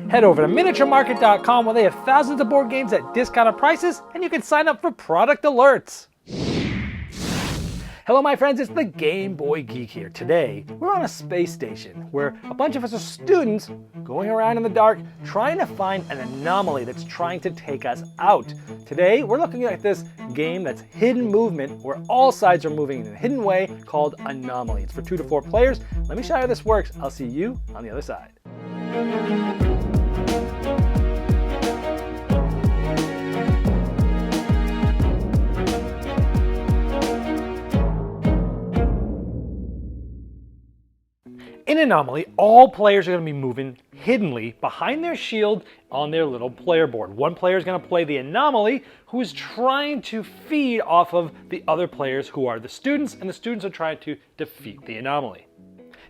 Head over to miniaturemarket.com where they have thousands of board games at discounted prices and you can sign up for product alerts. Hello my friends, it's the Game Boy Geek here. Today, we're on a space station where a bunch of us are students going around in the dark trying to find an anomaly that's trying to take us out. Today, we're looking at this game that's hidden movement where all sides are moving in a hidden way called Anomaly. It's for 2 to 4 players. Let me show you how this works. I'll see you on the other side. In Anomaly, all players are going to be moving hiddenly behind their shield on their little player board. One player is going to play the Anomaly, who is trying to feed off of the other players who are the students, and the students are trying to defeat the Anomaly.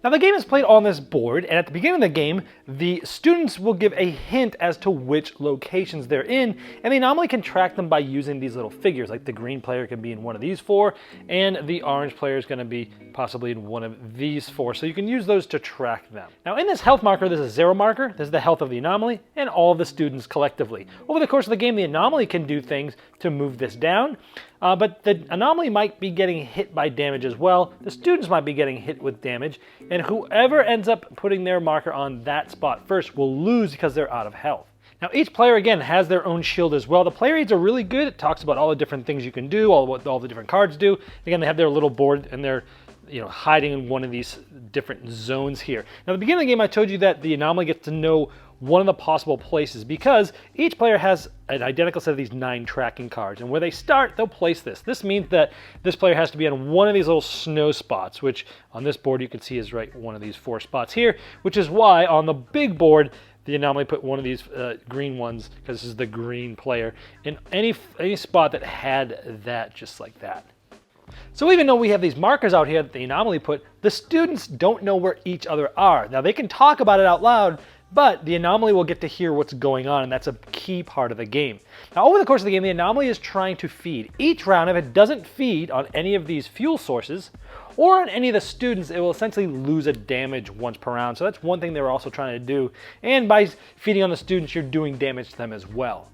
Now the game is played on this board, and at the beginning of the game, the students will give a hint as to which locations they're in, and the Anomaly can track them by using these little figures, like the green player can be in one of these 4, and the orange player is going to be possibly in one of these 4, so you can use those to track them. Now in this health marker, there's a 0 marker, this is the health of the Anomaly, and all of the students collectively. Over the course of the game, the Anomaly can do things to move this down, but the Anomaly might be getting hit by damage as well. The students might be getting hit with damage, and whoever ends up putting their marker on that spot first will lose because they're out of health. Now each player again has their own shield as well. The player aids are really good. It talks about all the different things you can do, what all the different cards do. Again, they have their little board and they're hiding in one of these different zones here. Now at the beginning of the game I told you that the Anomaly gets to know one of the possible places because each player has an identical set of these 9 tracking cards, and where they start, they'll place this. This means that this player has to be on one of these little snow spots, which on this board you can see is right one of these 4 spots here, which is why on the big board the Anomaly put one of these green ones, because this is the green player, in any spot that had that, just like that. So even though we have these markers out here that the Anomaly put, the students don't know where each other are. Now they can talk about it out loud, but the Anomaly will get to hear what's going on, and that's a key part of the game. Now over the course of the game, the Anomaly is trying to feed. Each round, if it doesn't feed on any of these fuel sources, or on any of the students, it will essentially lose a damage once per round. So that's one thing they're also trying to do. And by feeding on the students, you're doing damage to them as well.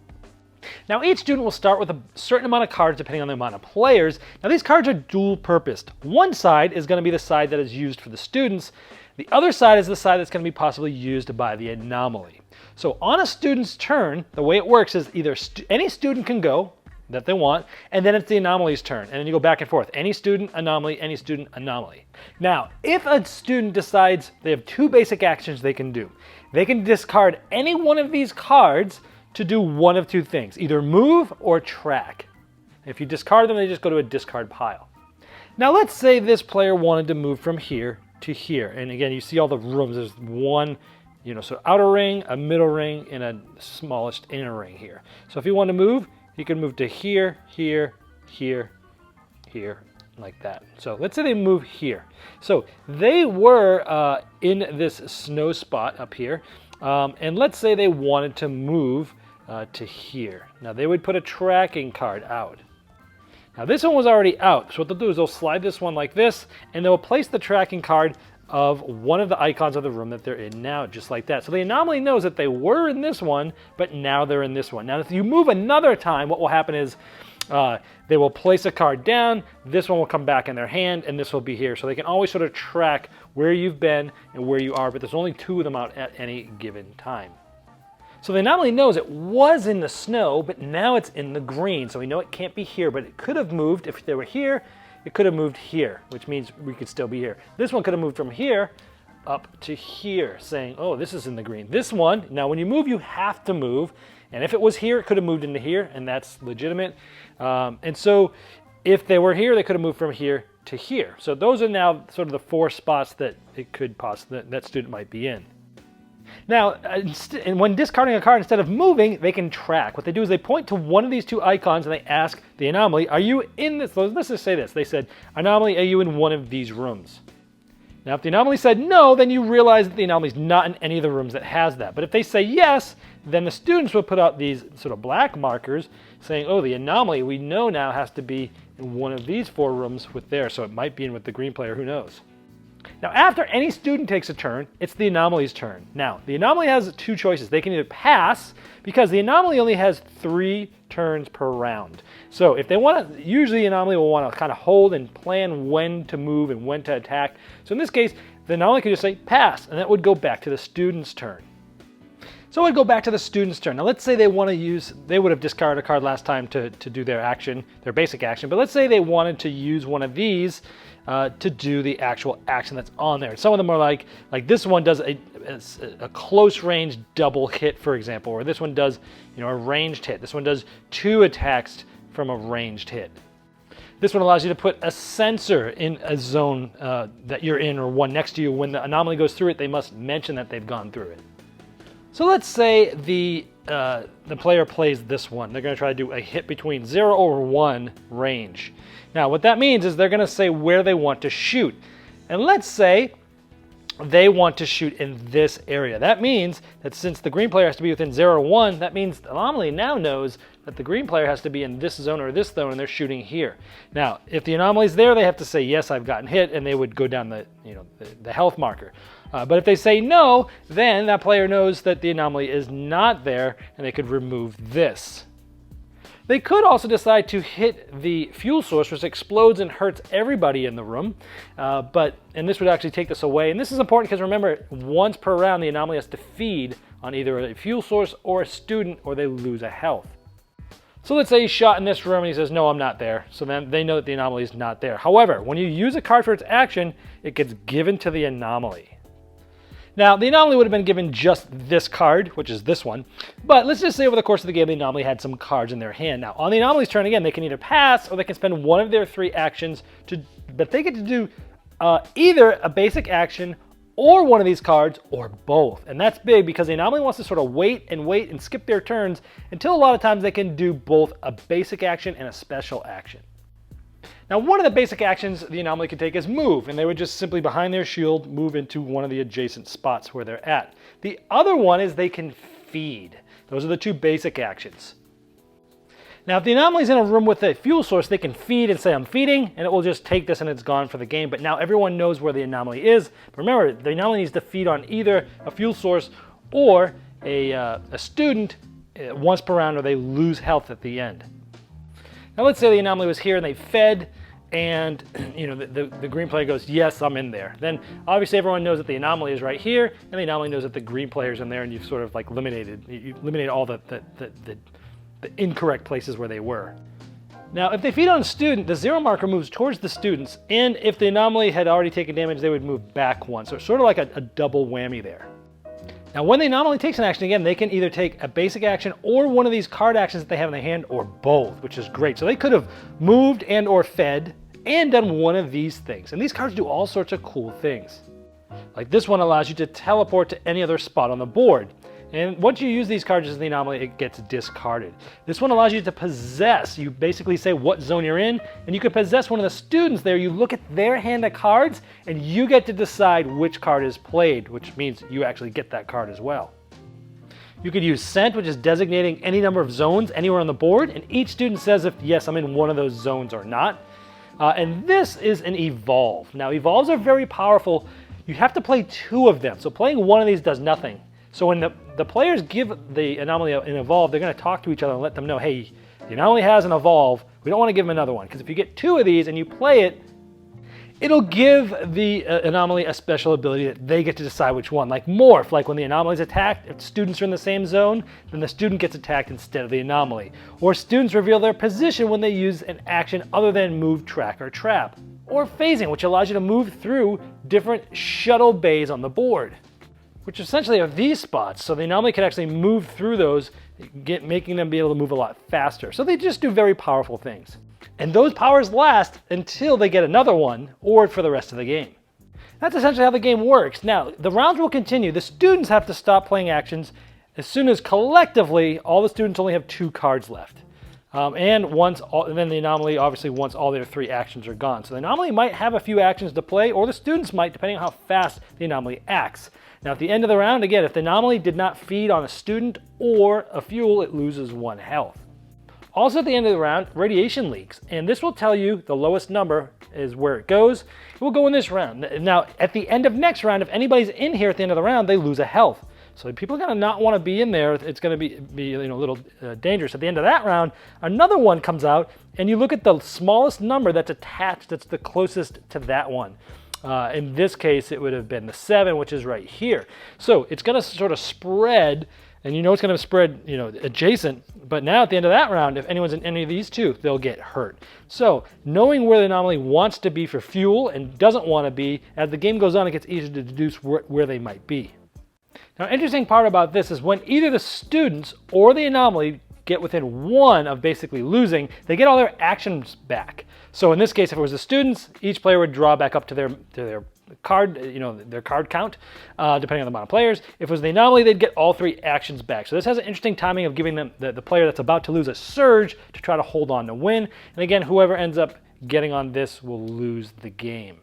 Now each student will start with a certain amount of cards depending on the amount of players. Now these cards are dual purposed. One side is going to be the side that is used for the students. The other side is the side that's going to be possibly used by the Anomaly. So on a student's turn, the way it works is either any student can go that they want, and then it's the Anomaly's turn, and then you go back and forth. Any student, Anomaly, any student, Anomaly. Now, if a student decides they have 2 basic actions they can do, they can discard any one of these cards to do one of 2 things, either move or track. If you discard them, they just go to a discard pile. Now let's say this player wanted to move from here to here, and again you see all the rooms. There's one so outer ring, a middle ring, and a smallest inner ring here. So if you want to move, you can move to here, here, here, here, like that. So let's say they move here. So they were in this snow spot up here, and let's say they wanted to move to here. Now they would put a tracking card out. Now this one was already out, so what they'll do is they'll slide this one like this, and they'll place the tracking card of one of the icons of the room that they're in now, just like that. So the Anomaly knows that they were in this one, but now they're in this one. Now if you move another time, what will happen is they will place a card down, this one will come back in their hand, and this will be here. So they can always sort of track where you've been and where you are, but there's only 2 of them out at any given time. So the Anomaly knows it was in the snow, but now it's in the green. So we know it can't be here, but it could have moved. If they were here, it could have moved here, which means we could still be here. This one could have moved from here up to here, saying, oh, this is in the green. This one, now when you move, you have to move. And if it was here, it could have moved into here, and that's legitimate. And so if they were here, they could have moved from here to here. So those are now sort of the 4 spots that it could possibly, that student might be in. Now, and when discarding a card, instead of moving, they can track. What they do is they point to one of these 2 icons and they ask the Anomaly, are you in this? Let's just say this. They said, Anomaly, are you in one of these rooms? Now, if the Anomaly said no, then you realize that the Anomaly is not in any of the rooms that has that. But if they say yes, then the students will put out these sort of black markers saying, oh, the Anomaly we know now has to be in one of these 4 rooms with there. So it might be in with the green player, who knows? Now, after any student takes a turn, it's the anomaly's turn. Now, the anomaly has two choices. They can either pass, because the anomaly only has 3 turns per round. So if they want to, usually the anomaly will want to kind of hold and plan when to move and when to attack. So in this case, the anomaly could just say pass, and that would go back to the student's turn. So it would go back to the student's turn. Now let's say they want to use, they would have discarded a card last time to do their action, their basic action, but let's say they wanted to use one of these to do the actual action that's on there. Some of them are like this one does a close range double hit, for example, or this one does, a ranged hit. This one does 2 attacks from a ranged hit. This one allows you to put a sensor in a zone that you're in or one next to you. When the anomaly goes through it, they must mention that they've gone through it. So let's say the player plays this one. They're going to try to do a hit between 0 or 1 range. Now what that means is they're going to say where they want to shoot. And let's say they want to shoot in this area. That means that since the green player has to be within 0 or 1, that means the anomaly now knows that the green player has to be in this zone or this zone, and they're shooting here. Now, if the anomaly's there, they have to say, yes, I've gotten hit, and they would go down the health marker. But if they say no, then that player knows that the anomaly is not there, and they could remove this. They could also decide to hit the fuel source, which explodes and hurts everybody in the room. And this would actually take this away. And this is important because remember, once per round, the anomaly has to feed on either a fuel source or a student, or they lose a health. So let's say he's shot in this room and he says, no, I'm not there. So then they know that the anomaly is not there. However, when you use a card for its action, it gets given to the anomaly. Now, the anomaly would have been given just this card, which is this one, but let's just say over the course of the game, the anomaly had some cards in their hand. Now, on the anomaly's turn, again, they can either pass or they can spend one of their 3 actions, but they get to do either a basic action or one of these cards, or both. And that's big because the anomaly wants to sort of wait and skip their turns until a lot of times they can do both a basic action and a special action. Now, one of the basic actions the anomaly can take is move, and they would just simply behind their shield move into one of the adjacent spots where they're at. The other one is they can feed. Those are the 2 basic actions. Now, if the anomaly's in a room with a fuel source, they can feed and say, I'm feeding, and it will just take this and it's gone for the game. But now everyone knows where the anomaly is. But remember, the anomaly needs to feed on either a fuel source or a student once per round, or they lose health at the end. Now let's say the anomaly was here and they fed, and the green player goes, yes, I'm in there. Then obviously everyone knows that the anomaly is right here, and the anomaly knows that the green player's in there, and you've sort of like eliminated all the incorrect places where they were. Now, if they feed on a student, the 0 marker moves towards the students, and if the anomaly had already taken damage, they would move back 1. So it's sort of like a double whammy there. Now, when the anomaly takes an action, again, they can either take a basic action or one of these card actions that they have in their hand, or both, which is great. So they could have moved and or fed and done one of these things. And these cards do all sorts of cool things. Like this one allows you to teleport to any other spot on the board. And once you use these cards as the anomaly, it gets discarded. This one allows you to possess. You basically say what zone you're in, and you can possess one of the students there. You look at their hand of cards, and you get to decide which card is played, which means you actually get that card as well. You could use scent, which is designating any number of zones anywhere on the board, and each student says if, yes, I'm in one of those zones or not. And this is an evolve. Now, evolves are very powerful. You have to play 2 of them, so playing one of these does nothing. So when the players give the anomaly an evolve, they're going to talk to each other and let them know, hey, the anomaly has an evolve. We don't want to give them another one, because if you get 2 of these and you play it, it'll give the anomaly a special ability that they get to decide which one. Like morph, like when the anomaly is attacked, if students are in the same zone, then the student gets attacked instead of the anomaly. Or students reveal their position when they use an action other than move, track, or trap. Or phasing, which allows you to move through different shuttle bays on the board, which essentially are these spots. So the anomaly can actually move through those, making them be able to move a lot faster. So they just do very powerful things. And those powers last until they get another one, or for the rest of the game. That's essentially how the game works. Now, the rounds will continue. The students have to stop playing actions as soon as collectively all the students only have 2 cards left. And then the anomaly, obviously, once all their 3 actions are gone. So the anomaly might have a few actions to play, or the students might, depending on how fast the anomaly acts. Now, at the end of the round, again, if the anomaly did not feed on a student or a fuel, it loses 1 health. Also, at the end of the round, radiation leaks, and this will tell you the lowest number is where it goes. We'll go in this round. Now, at the end of next round, if anybody's in here at the end of the round, they lose a health. So people are going to not want to be in there. It's going to be a little dangerous. At the end of that round, another one comes out, and you look at the smallest number that's attached, that's the closest to that one. In this case, it would have been the 7, which is right here. So it's going to sort of spread, and it's going to spread, adjacent. But now at the end of that round, if anyone's in any of these two, they'll get hurt. So knowing where the anomaly wants to be for fuel and doesn't want to be, as the game goes on, it gets easier to deduce where they might be. Now, interesting part about this is when either the students or the anomaly get within 1 of basically losing, they get all their actions back. So in this case, if it was the students, each player would draw back up to their card, their card count, depending on the amount of players. If it was the anomaly, they'd get all 3 actions back. So this has an interesting timing of giving them the player that's about to lose a surge to try to hold on to win. And again, whoever ends up getting on this will lose the game.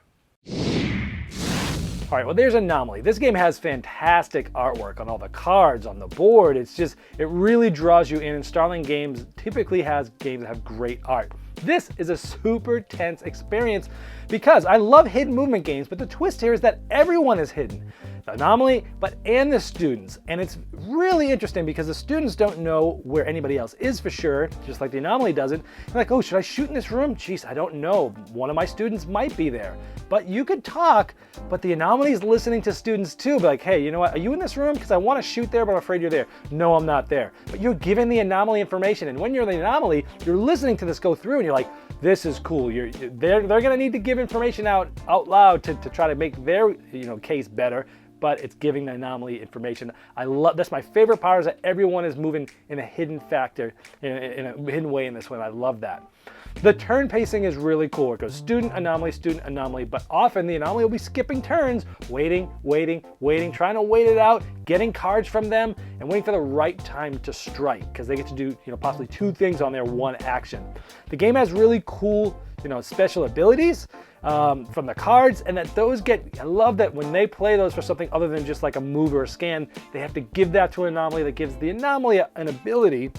All right, well, there's Anomaly. This game has fantastic artwork on all the cards, on the board. It really draws you in, and Starling Games typically has games that have great art. This is a super tense experience because I love hidden movement games, but the twist here is that everyone is hidden. The Anomaly, and the students. And it's really interesting because the students don't know where anybody else is for sure, just like the Anomaly doesn't. They're like, oh, should I shoot in this room? Jeez, I don't know. One of my students might be there. But you could talk, but the Anomaly is listening to students too. Be like, hey, you know what? Are you in this room? Because I want to shoot there, but I'm afraid you're there. No, I'm not there. But you're giving the Anomaly information. And when you're the Anomaly, you're listening to this go through and you're like, this is cool. They're going to need to give information out loud to try to make their case better. But it's giving the Anomaly information. That's my favorite part, is that everyone is moving in a hidden factor, in a hidden way in this one. I love that. The turn pacing is really cool. It goes student, anomaly, but often the Anomaly will be skipping turns, waiting, trying to wait it out, getting cards from them, and waiting for the right time to strike, because they get to do possibly 2 things on their 1 action. The game has really cool special abilities from the cards, and that those I love that when they play those for something other than just like a move or a scan, they have to give that to an Anomaly that gives the Anomaly an ability.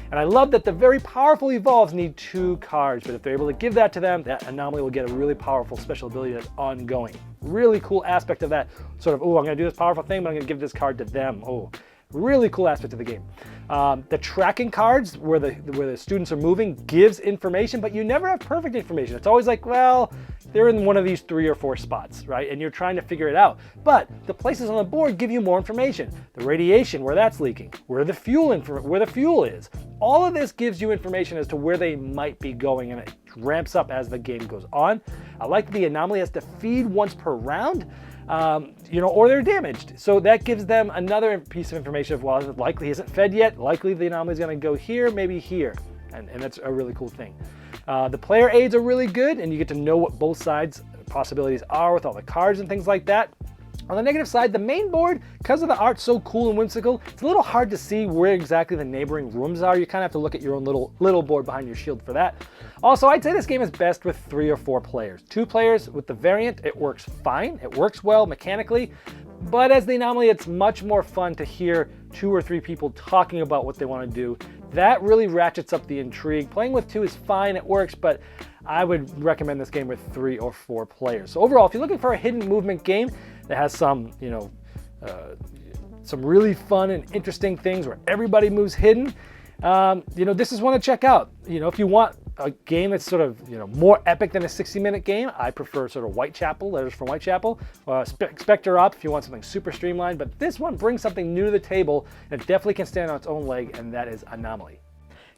And I love that the very powerful evolves need 2 cards, but if they're able to give that to them, that Anomaly will get a really powerful special ability that's ongoing. Really cool aspect of that, sort of, oh, I'm going to do this powerful thing, but I'm going to give this card to them. Oh, really cool aspect of the game. The tracking cards, where the students are moving, gives information, but you never have perfect information. It's always like, well, they're in one of these 3 or 4 spots, right? And you're trying to figure it out. But the places on the board give you more information. The radiation, where that's leaking, where the fuel is. All of this gives you information as to where they might be going, and it ramps up as the game goes on. I like the Anomaly has to feed once per round. Or they're damaged. So that gives them another piece of information of, well, it likely isn't fed yet. Likely the Anomaly is going to go here, maybe here. And that's a really cool thing. The player aids are really good, and you get to know what both sides' possibilities are with all the cards and things like that. On the negative side, the main board, because of the art so cool and whimsical, it's a little hard to see where exactly the neighboring rooms are. You kind of have to look at your own little board behind your shield for that. Also, I'd say this game is best with 3 or 4 players. 2 players with the variant, it works fine. It works well mechanically. But as the Anomaly, it's much more fun to hear 2 or 3 people talking about what they want to do. That really ratchets up the intrigue. Playing with 2 is fine, it works, but I would recommend this game with 3 or 4 players. So overall, if you're looking for a hidden movement game that has some really fun and interesting things where everybody moves hidden, this is one to check out. If you want a game that's sort of more epic than a 60-minute game, I prefer sort of Whitechapel, Letters from Whitechapel, Spectre Up if you want something super streamlined. But this one brings something new to the table and definitely can stand on its own leg, and that is Anomaly.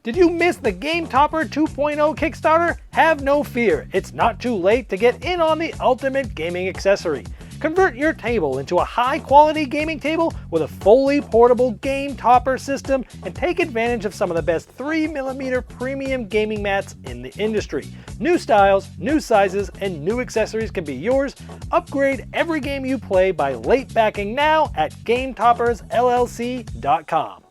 Did you miss the Game Topper 2.0 Kickstarter? Have no fear, it's not too late to get in on the ultimate gaming accessory. Convert your table into a high-quality gaming table with a fully portable Game Topper system and take advantage of some of the best 3mm premium gaming mats in the industry. New styles, new sizes, and new accessories can be yours. Upgrade every game you play by late backing now at GameToppersLLC.com.